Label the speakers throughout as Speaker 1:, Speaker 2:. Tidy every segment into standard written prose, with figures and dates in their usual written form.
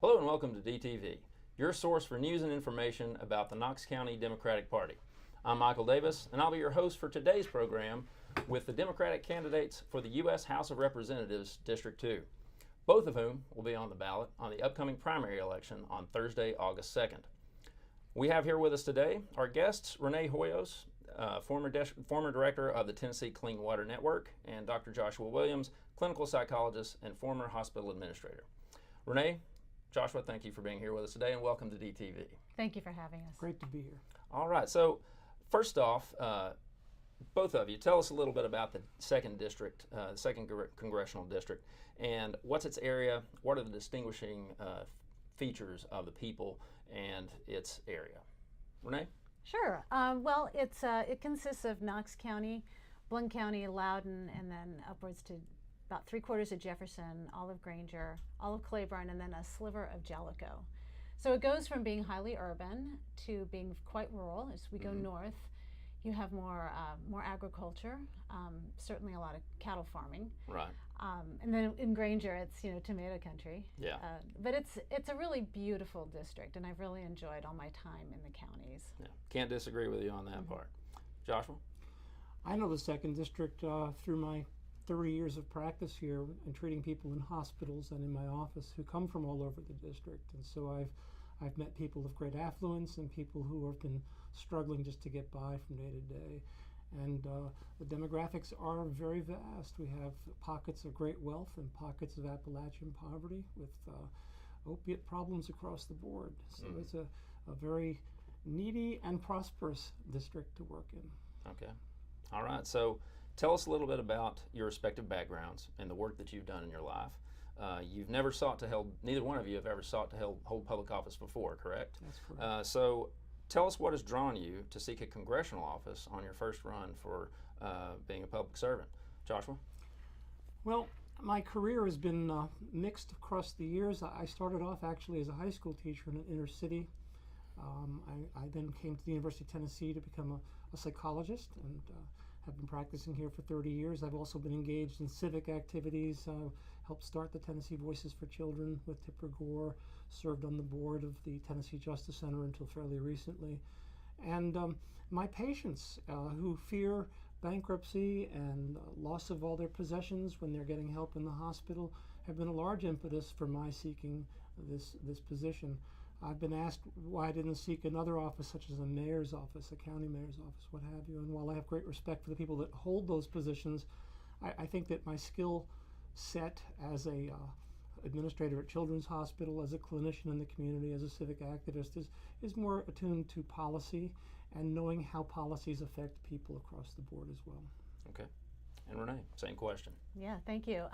Speaker 1: Hello and welcome to DTV, your source for news and information about the Knox County Democratic Party. I'm Michael Davis, and I'll be your host for today's program with the Democratic candidates for the U.S. House of Representatives, District 2, both of whom will be on the ballot on the upcoming primary election on Thursday, August 2nd. We have here with us today our guests, Renee Hoyos, former director of the Tennessee Clean Water Network, and Dr. Joshua Williams, clinical psychologist and former hospital administrator. Renee, Joshua, thank you for being here with us today, and welcome to DTV.
Speaker 2: Thank you for having us.
Speaker 3: Great to be here.
Speaker 1: All right, so first off, both of you, tell us a little bit about the second district, the second congressional district, and what's its area, what are the distinguishing features of the people and its area. Renee?
Speaker 2: Sure. Well, it consists of Knox County, Blount County, Loudoun, and then upwards to about 3/4 of Jefferson, all of Granger, all of Claiborne, and then a sliver of Jellicoe. So it goes from being highly urban to being quite rural. As we go north, you have more agriculture, certainly a lot of cattle farming.
Speaker 1: Right.
Speaker 2: And then in Granger, it's tomato country.
Speaker 1: Yeah.
Speaker 2: But it's a really beautiful district, and I've really enjoyed all my time in the counties.
Speaker 1: Yeah. Can't disagree with you on that part. Joshua?
Speaker 3: I know the second district through my 30 years of practice here and treating people in hospitals and in my office who come from all over the district. And so I've met people of great affluence and people who have been struggling just to get by from day to day. And the demographics are very vast. We have pockets of great wealth and pockets of Appalachian poverty with opiate problems across the board. So it's a very needy and prosperous district to work in.
Speaker 1: Okay. All right. So tell us a little bit about your respective backgrounds and the work that you've done in your life. You've never sought to hold, neither one of you have ever sought to hold public office before, correct?
Speaker 3: That's correct.
Speaker 1: So tell us what has drawn you to seek a congressional office on your first run for being a public servant. Joshua?
Speaker 3: Well, my career has been mixed across the years. I started off actually as a high school teacher in an inner city. I then came to the University of Tennessee to become a psychologist and have been practicing here for 30 years. I've also been engaged in civic activities, helped start the Tennessee Voices for Children with Tipper Gore, served on the board of the Tennessee Justice Center until fairly recently. And my patients who fear bankruptcy and loss of all their possessions when they're getting help in the hospital have been a large impetus for my seeking this position. I've been asked why I didn't seek another office such as a mayor's office, a county mayor's office, what have you. And while I have great respect for the people that hold those positions, I think that my skill set as a administrator at Children's Hospital, as a clinician in the community, as a civic activist is more attuned to policy and knowing how policies affect people across the board as well.
Speaker 1: Okay. And Renee, same question.
Speaker 2: Yeah, thank you.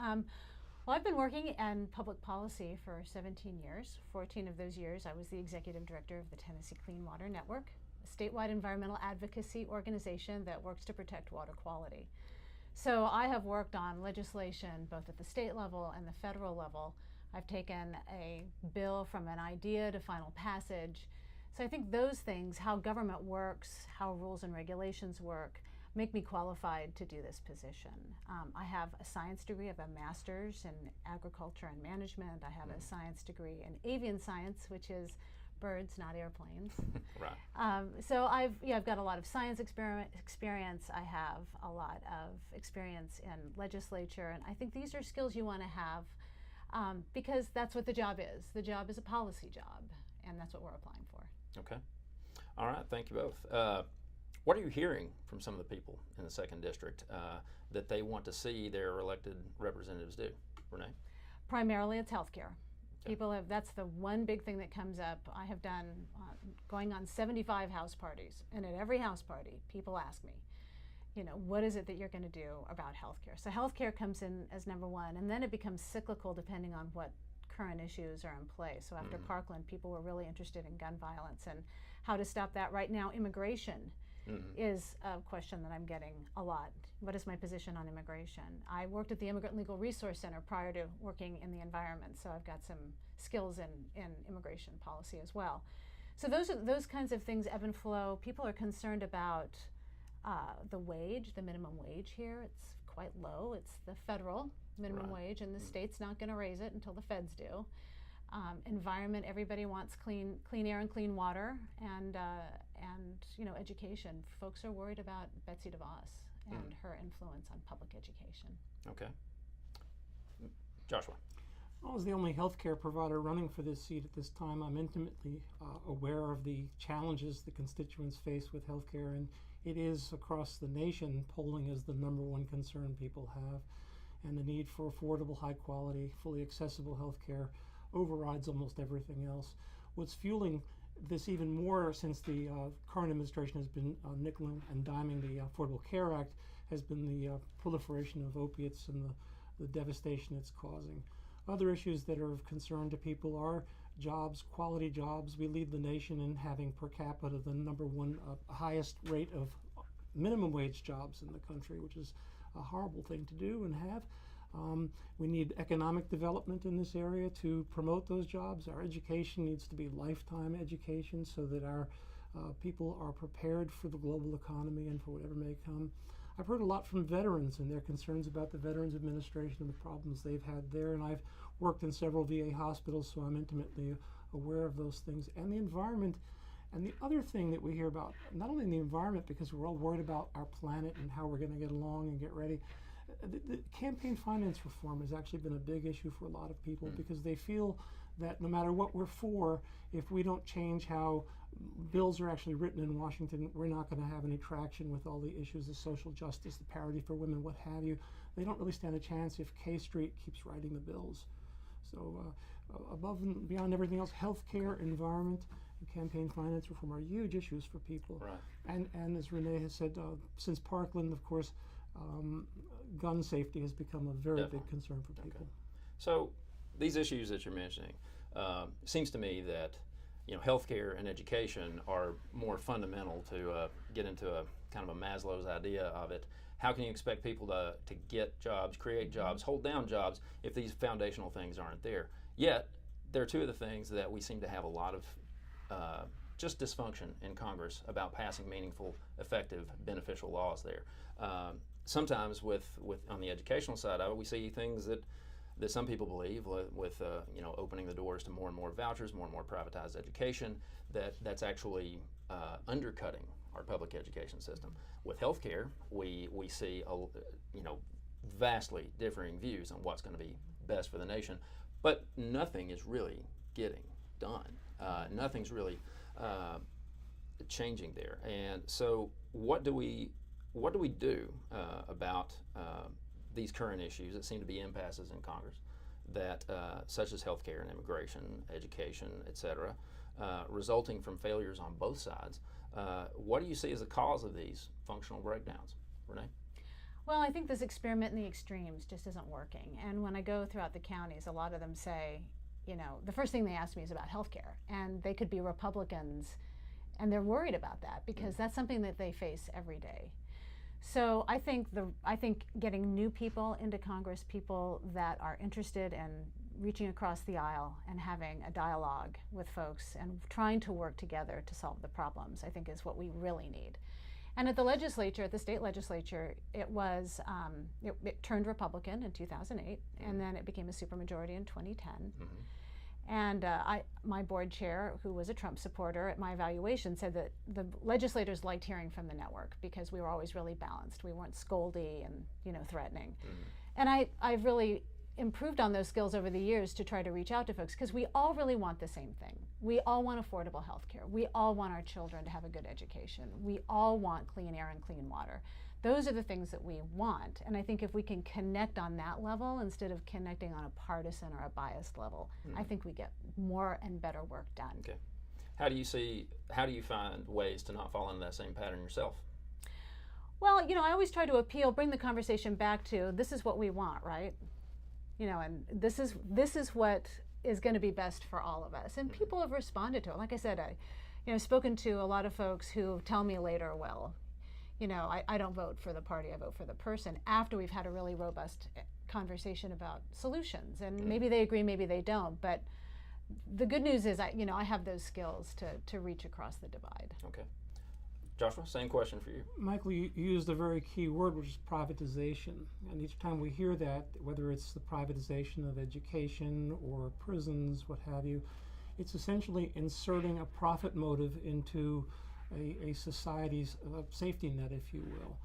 Speaker 2: Well, I've been working in public policy for 17 years. 14 of those years, I was the executive director of the Tennessee Clean Water Network, a statewide environmental advocacy organization that works to protect water quality. So I have worked on legislation both at the state level and the federal level. I've taken a bill from an idea to final passage. So I think those things, how government works, how rules and regulations work, make me qualified to do this position. I have a science degree. I have a master's in agriculture and management. I have a science degree in avian science, which is birds, not airplanes.
Speaker 1: Right.
Speaker 2: So I've got a lot of science experience. I have a lot of experience in legislature, and I think these are skills you want to have because that's what the job is. The job is a policy job, and that's what we're applying for.
Speaker 1: Okay. All right. Thank you both. What are you hearing from some of the people in the second district that they want to see their elected representatives do? Renee?
Speaker 2: Primarily it's healthcare.
Speaker 1: Okay.
Speaker 2: People have, that's the one big thing that comes up. I have done going on 75 house parties, and at every house party, people ask me, what is it that you're going to do about healthcare? So healthcare comes in as number one, and then it becomes cyclical depending on what current issues are in play. So after Parkland, people were really interested in gun violence and how to stop that. Right now, immigration is a question that I'm getting a lot. What is my position on immigration? I worked at the Immigrant Legal Resource Center prior to working in the environment, so I've got some skills in immigration policy as well. So those kinds of things ebb and flow. People are concerned about the wage, the minimum wage here. It's quite low. It's the federal minimum wage, and the state's not going to raise it until the feds do. Environment, everybody wants clean air and clean water, and education. Folks are worried about Betsy DeVos and her influence on public education.
Speaker 1: Okay. Joshua.
Speaker 3: Well, as the only healthcare provider running for this seat at this time, I'm intimately aware of the challenges the constituents face with healthcare, and it is across the nation. Polling is the #1 concern people have, and the need for affordable, high quality, fully accessible healthcare overrides almost everything else. What's fueling this even more since the current administration has been nickel and diming the Affordable Care Act has been the proliferation of opiates and the devastation it's causing. Other issues that are of concern to people are jobs, quality jobs. We lead the nation in having per capita the #1 highest rate of minimum wage jobs in the country, which is a horrible thing to do and have. We need economic development in this area to promote those jobs. Our education needs to be lifetime education so that our people are prepared for the global economy and for whatever may come. I've heard a lot from veterans and their concerns about the Veterans Administration and the problems they've had there, and I've worked in several VA hospitals, so I'm intimately aware of those things. And the environment, and the other thing that we hear about, not only the environment, because we're all worried about our planet and how we're going to get along and get ready, the campaign finance reform has actually been a big issue for a lot of people because they feel that no matter what we're for, if we don't change how bills are actually written in Washington, we're not going to have any traction with all the issues of social justice, the parity for women, what have you. They don't really stand a chance if K Street keeps writing the bills. So above and beyond everything else, healthcare, environment, and campaign finance reform are huge issues for people.
Speaker 1: Right.
Speaker 3: And as Renee has said, since Parkland, of course, gun safety has become a very big concern for people.
Speaker 1: Okay. So these issues that you're mentioning, seems to me that healthcare and education are more fundamental to get into a kind of a Maslow's idea of it. How can you expect people to get jobs, create jobs, hold down jobs if these foundational things aren't there? Yet, there are two of the things that we seem to have a lot of just dysfunction in Congress about passing meaningful, effective, beneficial laws there. Sometimes with on the educational side of it, we see things that some people believe with opening the doors to more and more vouchers, more and more privatized education, that's actually undercutting our public education system. With healthcare, we see vastly differing views on what's going to be best for the nation, but nothing is really getting done. Nothing's really changing there. And so, what do we do about these current issues that seem to be impasses in Congress, that such as healthcare and immigration, education, etc., resulting from failures on both sides? What do you see as the cause of these functional breakdowns, Renee?
Speaker 2: Well, I think this experiment in the extremes just isn't working. And when I go throughout the counties, a lot of them say, the first thing they ask me is about healthcare, and they could be Republicans, and they're worried about that because that's something that they face every day. So I think getting new people into Congress, people that are interested in reaching across the aisle and having a dialogue with folks and trying to work together to solve the problems, I think is what we really need. And at the legislature, at the state legislature, it was it turned Republican in 2008, and then it became a supermajority in 2010. And my board chair, who was a Trump supporter, at my evaluation said that the legislators liked hearing from the network because we were always really balanced. We weren't scoldy and threatening. And I've really improved on those skills over the years to try to reach out to folks because we all really want the same thing. We all want affordable health care. We all want our children to have a good education. We all want clean air and clean water. Those are the things that we want, and I think if we can connect on that level instead of connecting on a partisan or a biased level, I think we get more and better work done.
Speaker 1: Okay. How do you find ways to not fall into that same pattern yourself?
Speaker 2: Well, I always try to bring the conversation back to this is what we want, right? And this is what is going to be best for all of us. And people have responded to it. Like I said, I've spoken to a lot of folks who tell me later, well, I don't vote for the party, I vote for the person, after we've had a really robust conversation about solutions. And maybe they agree, maybe they don't. But the good news is, I have those skills to reach across the divide.
Speaker 1: Okay. Joshua, same question for you.
Speaker 3: Michael, you used a very key word, which is privatization. And each time we hear that, whether it's the privatization of education or prisons, what have you, it's essentially inserting a profit motive into a society's safety net, if you will.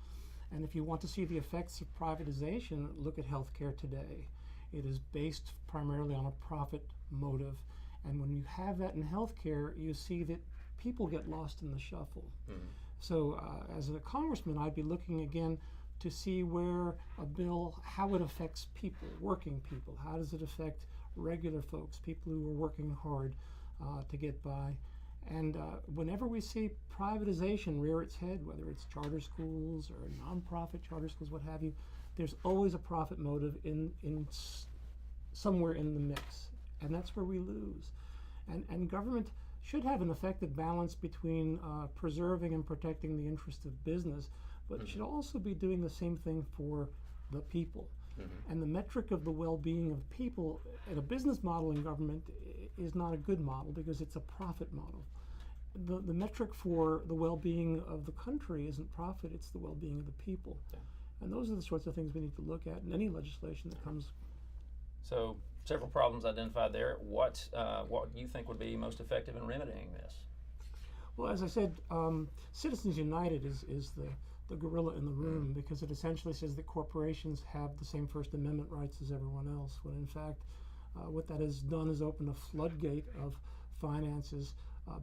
Speaker 3: And if you want to see the effects of privatization, look at healthcare today. It is based primarily on a profit motive. And when you have that in healthcare, you see that people get lost in the shuffle. So as a congressman, I'd be looking again to see where a bill, how it affects people, working people. How does it affect regular folks, people who are working hard to get by? And whenever we see privatization rear its head, whether it's charter schools or nonprofit charter schools, what have you, there's always a profit motive in somewhere in the mix. And that's where we lose. And government should have an effective balance between preserving and protecting the interest of business, but it should also be doing the same thing for the people. And the metric of the well-being of people at a business model in government is not a good model because it's a profit model. The metric for the well-being of the country isn't profit, it's the well-being of the people.
Speaker 1: Yeah.
Speaker 3: And those are the sorts of things we need to look at in any legislation that comes.
Speaker 1: So several problems identified there. What do you think would be most effective in remedying this?
Speaker 3: Well, as I said, Citizens United is the gorilla in the room because it essentially says that corporations have the same First Amendment rights as everyone else, when in fact what that has done is open a floodgate of finances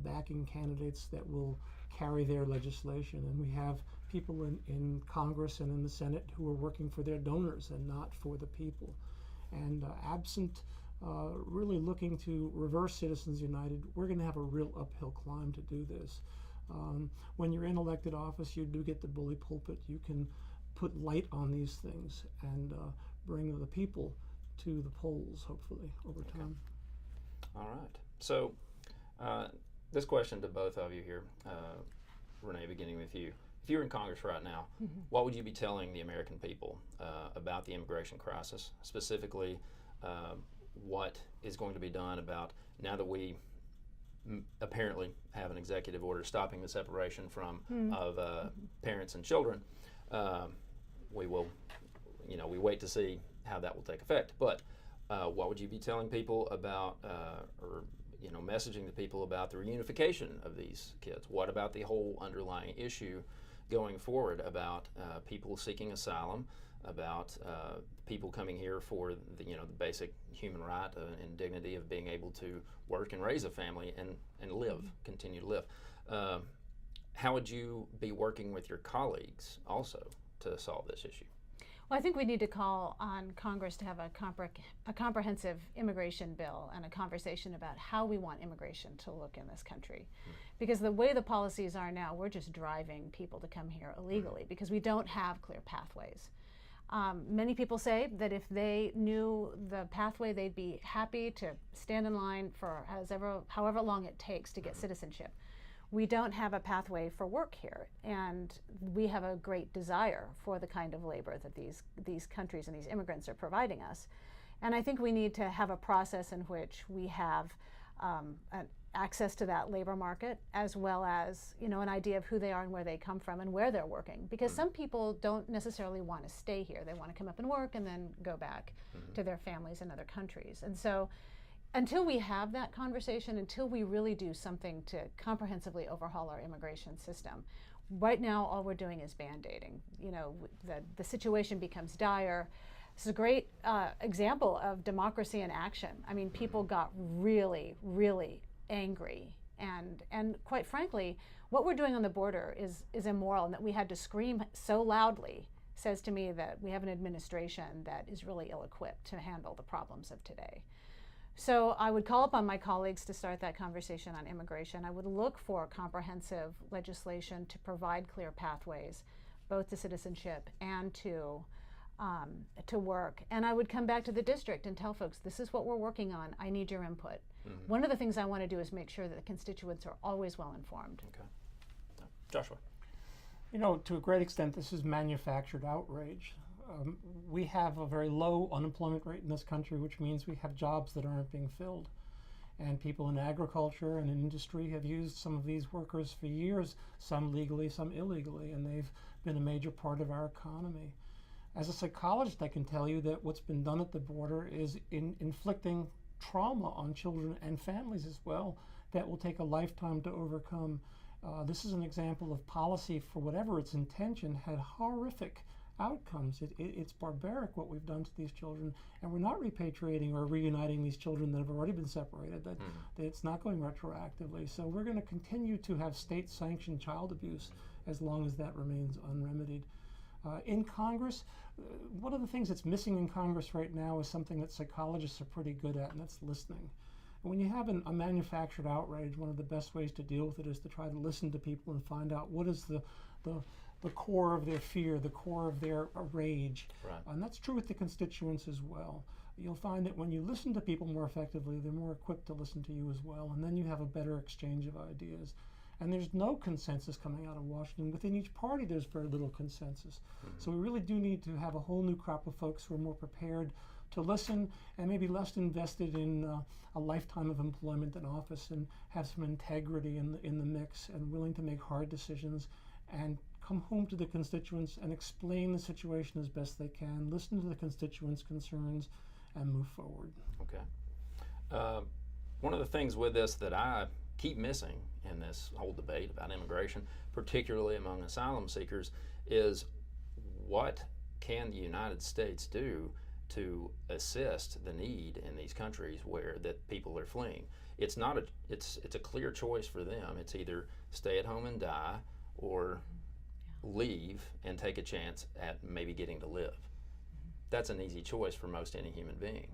Speaker 3: backing candidates that will carry their legislation. And we have people in Congress and in the Senate who are working for their donors and not for the people. And absent really looking to reverse Citizens United, we're going to have a real uphill climb to do this. When you're in elected office, you do get the bully pulpit. You can put light on these things and bring the people to the polls, hopefully, over time.
Speaker 1: All right. So this question to both of you here, Renee, beginning with you. If you were in Congress right now, what would you be telling the American people about the immigration crisis? Specifically, what is going to be done about, now that we apparently have an executive order stopping the separation of parents and children, we will, we wait to see how that will take effect. But what would you be telling people about, or messaging to people about the reunification of these kids? What about the whole underlying issue going forward about people seeking asylum, about people coming here for the basic human right and dignity of being able to work and raise a family and live, continue to live? How would you be working with your colleagues also to solve this issue?
Speaker 2: Well, I think we need to call on Congress to have a comprehensive immigration bill and a conversation about how we want immigration to look in this country. Because the way the policies are now, we're just driving people to come here illegally because we don't have clear pathways. Many people say that if they knew the pathway, they'd be happy to stand in line for however long it takes to get citizenship. We don't have a pathway for work here, and we have a great desire for the kind of labor that these countries and these immigrants are providing us. And I think we need to have a process in which we have an access to that labor market, as well as an idea of who they are and where they come from and where they're working. Because some people don't necessarily want to stay here. They want to come up and work and then go back to their families in other countries. And so until we have that conversation, until we really do something to comprehensively overhaul our immigration system, right now all we're doing is band-aiding. The situation becomes dire. This is a great example of democracy in action. I mean, people got really, really angry, and quite frankly, what we're doing on the border is immoral, and that we had to scream so loudly says to me that we have an administration that is really ill-equipped to handle the problems of today. So I would call upon my colleagues to start that conversation on immigration. I would look for comprehensive legislation to provide clear pathways, both to citizenship and to work. And I would come back to the district and tell folks, this is what we're working on. I need your input. One of the things I want to do is make sure that the constituents are always well informed.
Speaker 1: Okay. Joshua.
Speaker 3: To a great extent, this is manufactured outrage. We have a very low unemployment rate in this country, which means we have jobs that aren't being filled. And people in agriculture and in industry have used some of these workers for years, some legally, some illegally, and they've been a major part of our economy. As a psychologist, I can tell you that what's been done at the border is inflicting trauma on children and families as well that will take a lifetime to overcome. This is an example of policy, for whatever its intention, had horrific outcomes. It's barbaric what we've done to these children, and we're not repatriating or reuniting these children that have already been separated. That it's not going retroactively. So we're going to continue to have state-sanctioned child abuse as long as that remains unremedied. In Congress, one of the things that's missing in Congress right now is something that psychologists are pretty good at, and that's listening. And when you have a manufactured outrage, one of the best ways to deal with it is to try to listen to people and find out what is the core of their fear, the core of their rage.
Speaker 1: Right.
Speaker 3: And that's true with the constituents as well. You'll find that when you listen to people more effectively, they're more equipped to listen to you as well, and then you have a better exchange of ideas. And there's no consensus coming out of Washington. Within each party, there's very little consensus. So we really do need to have a whole new crop of folks who are more prepared to listen and maybe less invested in a lifetime of employment in office, and have some integrity in the mix, and willing to make hard decisions and come home to the constituents and explain the situation as best they can, listen to the constituents' concerns, and move forward.
Speaker 1: Okay. One of the things with this that I keep missing in this whole debate about immigration, particularly among asylum seekers, is what can the United States do to assist the need in these countries where that people are fleeing? It's not it's a clear choice for them. It's either stay at home and die, or leave and take a chance at maybe getting to live. That's an easy choice for most any human being.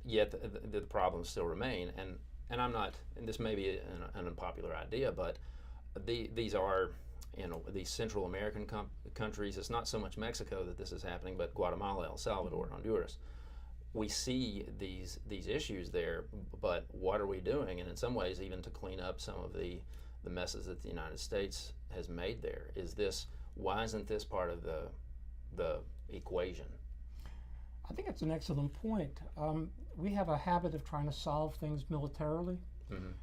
Speaker 1: Yet the problems still remain, and I'm not, and this may be an unpopular idea, but these are, these Central American countries. It's not so much Mexico that this is happening, but Guatemala, El Salvador, Honduras. We see these issues there, but what are we doing? And in some ways, even to clean up some of the messes that the United States has made there. Why isn't this part of the equation?
Speaker 3: I think it's an excellent point. We have a habit of trying to solve things militarily,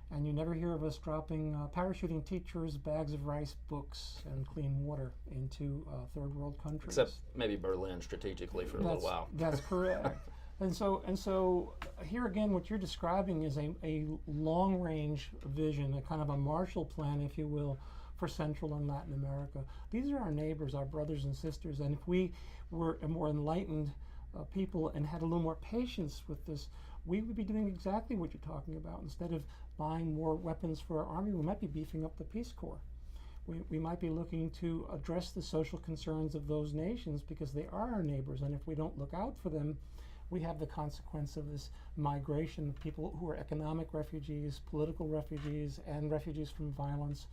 Speaker 3: and you never hear of us dropping parachuting teachers, bags of rice, books, and clean water into third world countries.
Speaker 1: Except maybe Berlin strategically for a little while.
Speaker 3: That's correct. And so here again, what you're describing is a long-range vision, a kind of a Marshall Plan, if you will, for Central and Latin America. These are our neighbors, our brothers and sisters, and if we were a more enlightened people and had a little more patience with this, we would be doing exactly what you're talking about. Instead of buying more weapons for our army, we might be beefing up the Peace Corps. We might be looking to address the social concerns of those nations, because they are our neighbors, and if we don't look out for them, we have the consequence of this migration of people who are economic refugees, political refugees, and refugees from violence.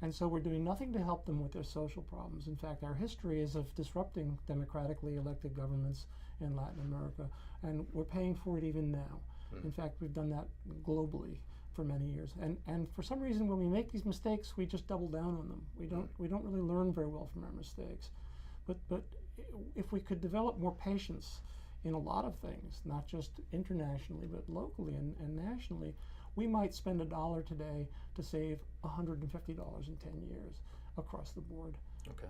Speaker 3: And so we're doing nothing to help them with their social problems. In fact, our history is of disrupting democratically elected governments in Latin America, and we're paying for it even now. In fact, we've done that globally for many years. And for some reason, when we make these mistakes, we just double down on them. We don't really learn very well from our mistakes. But if we could develop more patience in a lot of things, not just internationally, but locally and nationally, we might spend $1 today to save $150 in 10 years across the board.
Speaker 1: Okay.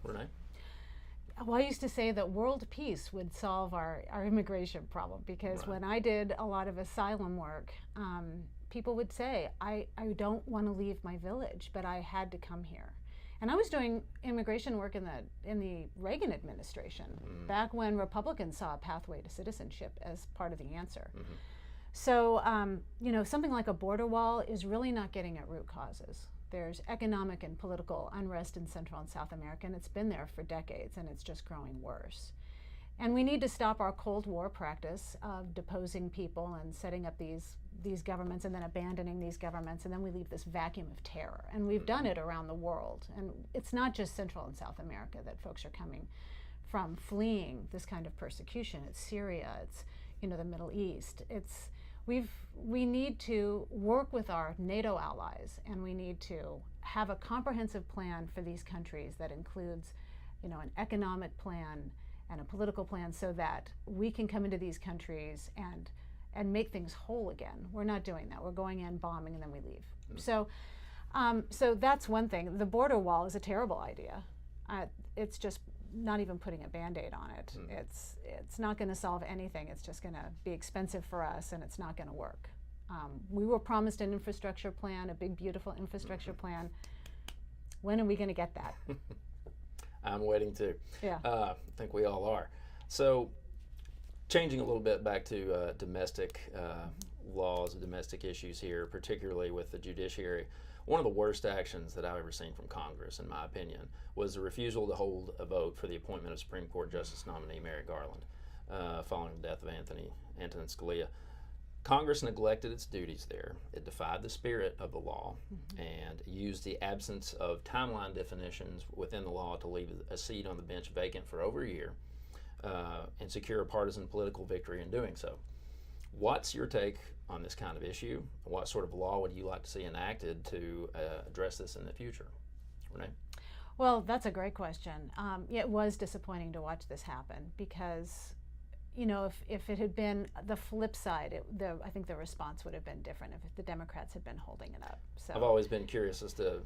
Speaker 1: Renee?
Speaker 2: Well, I used to say that world peace would solve our immigration problem, because when I did a lot of asylum work, people would say, I don't want to leave my village, but I had to come here. And I was doing immigration work in the Reagan administration, back when Republicans saw a pathway to citizenship as part of the answer. So, something like a border wall is really not getting at root causes. There's economic and political unrest in Central and South America, and it's been there for decades, and it's just growing worse. And we need to stop our Cold War practice of deposing people and setting up these governments and then abandoning these governments, and then we leave this vacuum of terror. And we've done it around the world. And it's not just Central and South America that folks are coming from, fleeing this kind of persecution. It's Syria, it's the Middle East. We need to work with our NATO allies, and we need to have a comprehensive plan for these countries that includes, an economic plan and a political plan, so that we can come into these countries and and make things whole again. We're not doing that. We're going in, bombing, and then we leave. So that's one thing. The border wall is a terrible idea. It's just not even putting a Band-Aid on it. It's not going to solve anything. It's just going to be expensive for us, and it's not going to work. We were promised an infrastructure plan, a big, beautiful infrastructure plan. When are we going to get that?
Speaker 1: I'm waiting too.
Speaker 2: Yeah.
Speaker 1: I think we all are. So, changing a little bit back to domestic laws, domestic issues here, particularly with the judiciary. One of the worst actions that I've ever seen from Congress, in my opinion, was the refusal to hold a vote for the appointment of Supreme Court Justice nominee Merrick Garland following the death of Antonin Scalia. Congress neglected its duties there. It defied the spirit of the law and used the absence of timeline definitions within the law to leave a seat on the bench vacant for over a year and secure a partisan political victory in doing so. What's your take on this kind of issue? What sort of law would you like to see enacted to address this in the future? Renee?
Speaker 2: Well, that's a great question. It was disappointing to watch this happen because, you know, if it had been the flip side, I think the response would have been different if the Democrats had been holding it up. So
Speaker 1: I've always been curious as to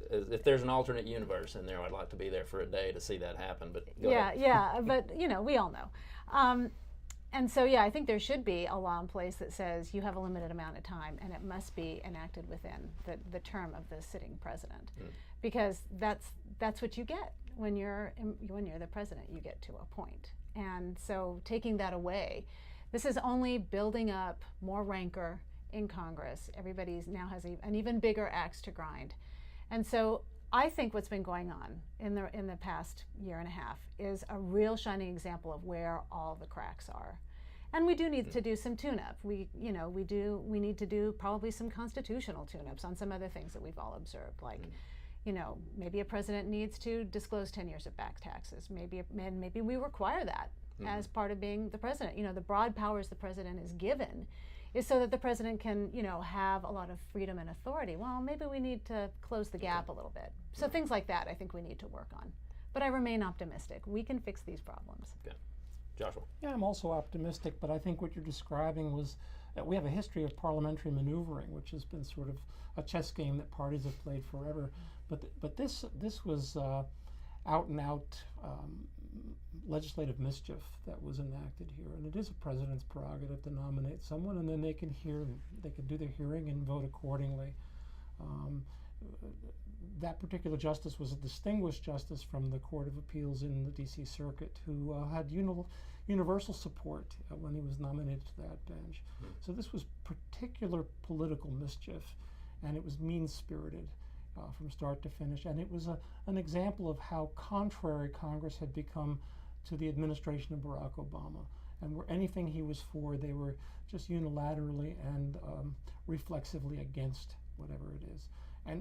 Speaker 1: if there's an alternate universe in there. I'd like to be there for a day to see that happen. But go ahead.
Speaker 2: Yeah, but you know, we all know. And so, yeah, I think there should be a law in place that says you have a limited amount of time, and it must be enacted within the term of the sitting president, because that's what you get when you're the president. You get to a point, and so taking that away, this is only building up more rancor in Congress. Everybody now has an even bigger axe to grind, and so I think what's been going on in the past year and a half is a real shining example of where all the cracks are. And we do need to do some tune-up. We need to do probably some constitutional tune-ups on some other things that we've all observed, like, you know, maybe a president needs to disclose 10 years of back taxes. Maybe we require that as part of being the president. You know, the broad powers the president is given is so that the president can, you know, have a lot of freedom and authority. Well, maybe we need to close the gap a little bit. So things like that I think we need to work on. But I remain optimistic. We can fix these problems.
Speaker 1: Okay. Joshua?
Speaker 3: Yeah, I'm also optimistic, but I think what you're describing was that we have a history of parliamentary maneuvering, which has been sort of a chess game that parties have played forever. But this was out and out legislative mischief that was enacted here, and it is a president's prerogative to nominate someone, and then they can do their hearing and vote accordingly. That particular justice was a distinguished justice from the Court of Appeals in the D.C. Circuit who had universal support when he was nominated to that bench. So this was particular political mischief, and it was mean-spirited from start to finish, and it was an example of how contrary Congress had become to the administration of Barack Obama. And where anything he was for, they were just unilaterally and reflexively against whatever it is.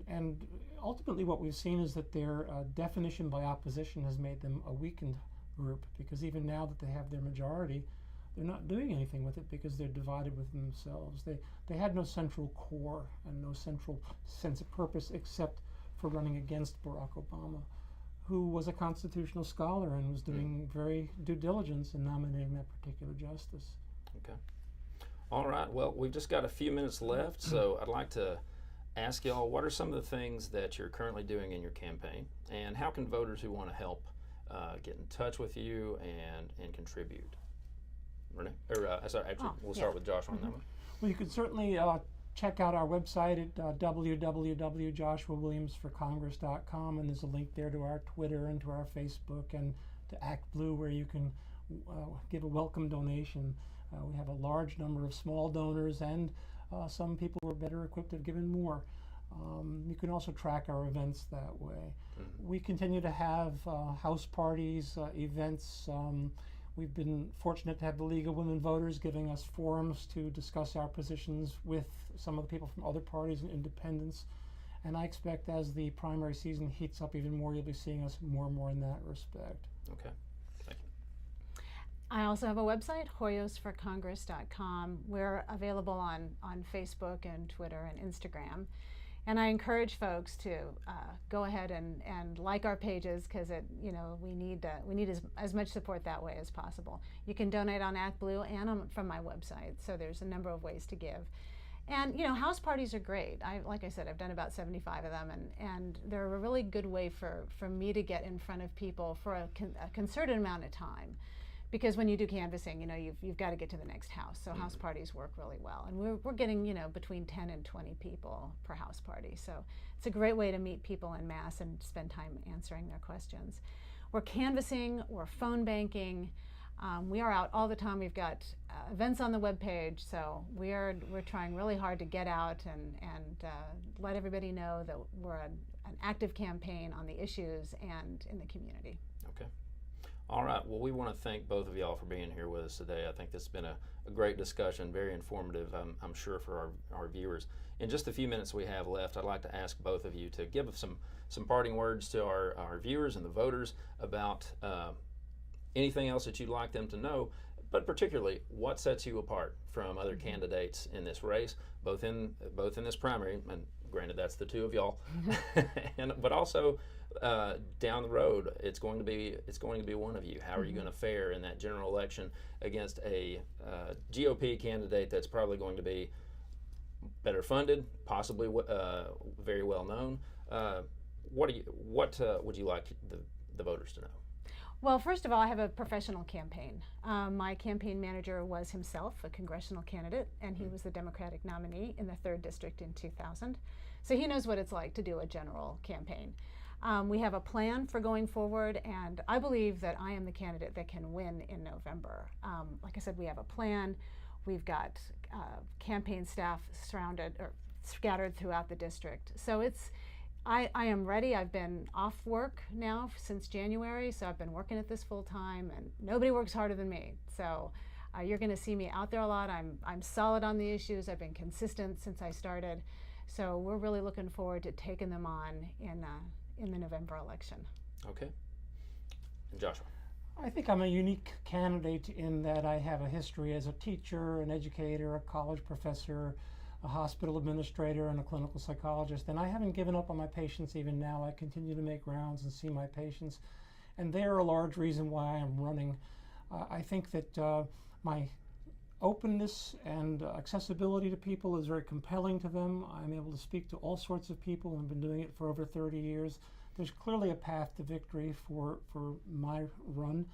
Speaker 3: And ultimately what we've seen is that their definition by opposition has made them a weakened group, because even now that they have their majority, they're not doing anything with it because they're divided within themselves. They had no central core and no central sense of purpose except for running against Barack Obama, who was a constitutional scholar and was doing very due diligence in nominating that particular justice.
Speaker 1: Okay. All right. Well, we've just got a few minutes left, so I'd like to ask y'all, what are some of the things that you're currently doing in your campaign, and how can voters who want to help get in touch with you and contribute? Renee? We'll start with Joshua on that one.
Speaker 3: Well, you can certainly check out our website at www.joshuawilliamsforcongress.com, and there's a link there to our Twitter and to our Facebook and to ActBlue, where you can give a welcome donation. We have a large number of small donors, and some people who are better equipped have given more. You can also track our events that way. We continue to have house parties, events. We've been fortunate to have the League of Women Voters giving us forums to discuss our positions with some of the people from other parties and independents. And I expect as the primary season heats up even more, you'll be seeing us more and more in that respect.
Speaker 1: Okay. Thank you.
Speaker 2: I also have a website, hoyosforcongress.com. We're available on Facebook and Twitter and Instagram. And I encourage folks to go ahead and like our pages, because we need as much support that way as possible. You can donate on ActBlue and from my website, so there's a number of ways to give. And house parties are great. Like I said, I've done about 75 of them, and they're a really good way for me to get in front of people for a concerted amount of time. Because when you do canvassing, you've got to get to the next house. So house parties work really well. And we're getting, between 10 and 20 people per house party. So it's a great way to meet people en masse and spend time answering their questions. We're canvassing, we're phone banking. We are out all the time. We've got events on the webpage. So we're trying really hard to get out and let everybody know that we're an active campaign on the issues and in the community.
Speaker 1: Okay. All right. Well, we want to thank both of y'all for being here with us today. I think this has been a great discussion, very informative, I'm sure, for our viewers. In just the few minutes we have left, I'd like to ask both of you to give some parting words to our viewers and the voters about anything else that you'd like them to know, but particularly what sets you apart from other candidates in this race, both in this primary, and granted that's the two of y'all, but also down the road, it's going to be one of you. How are you going to fare in that general election against a GOP candidate that's probably going to be better funded, possibly very well known? What would you like the voters to know?
Speaker 2: Well, first of all, I have a professional campaign. My campaign manager was himself a congressional candidate, and he was the Democratic nominee in the 3rd District in 2000. So he knows what it's like to do a general campaign. We have a plan for going forward, and I believe that I am the candidate that can win in November. Like I said, we have a plan. We've got campaign staff scattered throughout the district. So I am ready. I've been off work now since January, so I've been working at this full time, and nobody works harder than me. So you're going to see me out there a lot. I'm solid on the issues. I've been consistent since I started. So we're really looking forward to taking them on in the November election.
Speaker 1: Okay. And Joshua?
Speaker 3: I think I'm a unique candidate in that I have a history as a teacher, an educator, a college professor, a hospital administrator, and a clinical psychologist. And I haven't given up on my patients even now. I continue to make rounds and see my patients. And they're a large reason why I'm running. I think that my openness and accessibility to people is very compelling to them. I'm able to speak to all sorts of people and I've been doing it for over 30 years. There's clearly a path to victory for my run.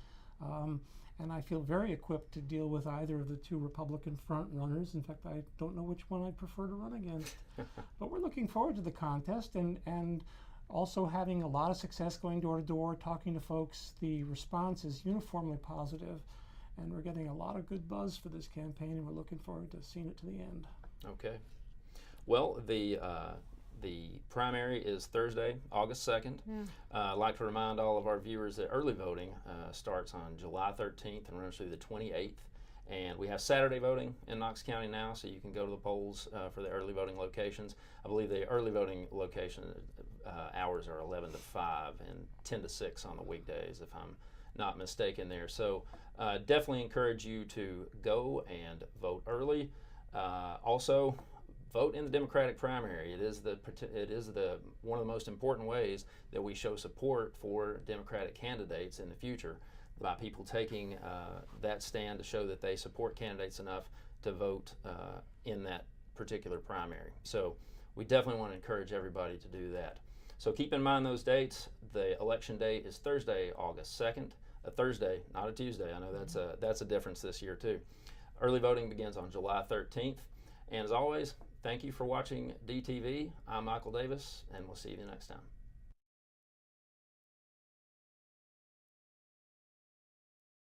Speaker 3: And I feel very equipped to deal with either of the two Republican front runners. In fact, I don't know which one I'd prefer to run against. But we're looking forward to the contest and also having a lot of success going door to door, talking to folks. The response is uniformly positive, and we're getting a lot of good buzz for this campaign, and we're looking forward to seeing it to the end.
Speaker 1: Okay. Well, the primary is Thursday, August 2nd. Yeah. I'd like to remind all of our viewers that early voting starts on July 13th and runs through the 28th. And we have Saturday voting in Knox County now, so you can go to the polls for the early voting locations. I believe the early voting location hours are 11 to 5 and 10 to 6 on the weekdays, if I'm not mistaken there. So definitely encourage you to go and vote early. Also, vote in the Democratic primary. It is one of the most important ways that we show support for Democratic candidates in the future, by people taking that stand to show that they support candidates enough to vote in that particular primary. So we definitely want to encourage everybody to do that. So keep in mind those dates. The election date is Thursday, August 2nd. A Thursday, not a Tuesday. I know that's a difference this year too. Early voting begins on July 13th. And as always, thank you for watching DTV. I'm Michael Davis, and we'll see you next time.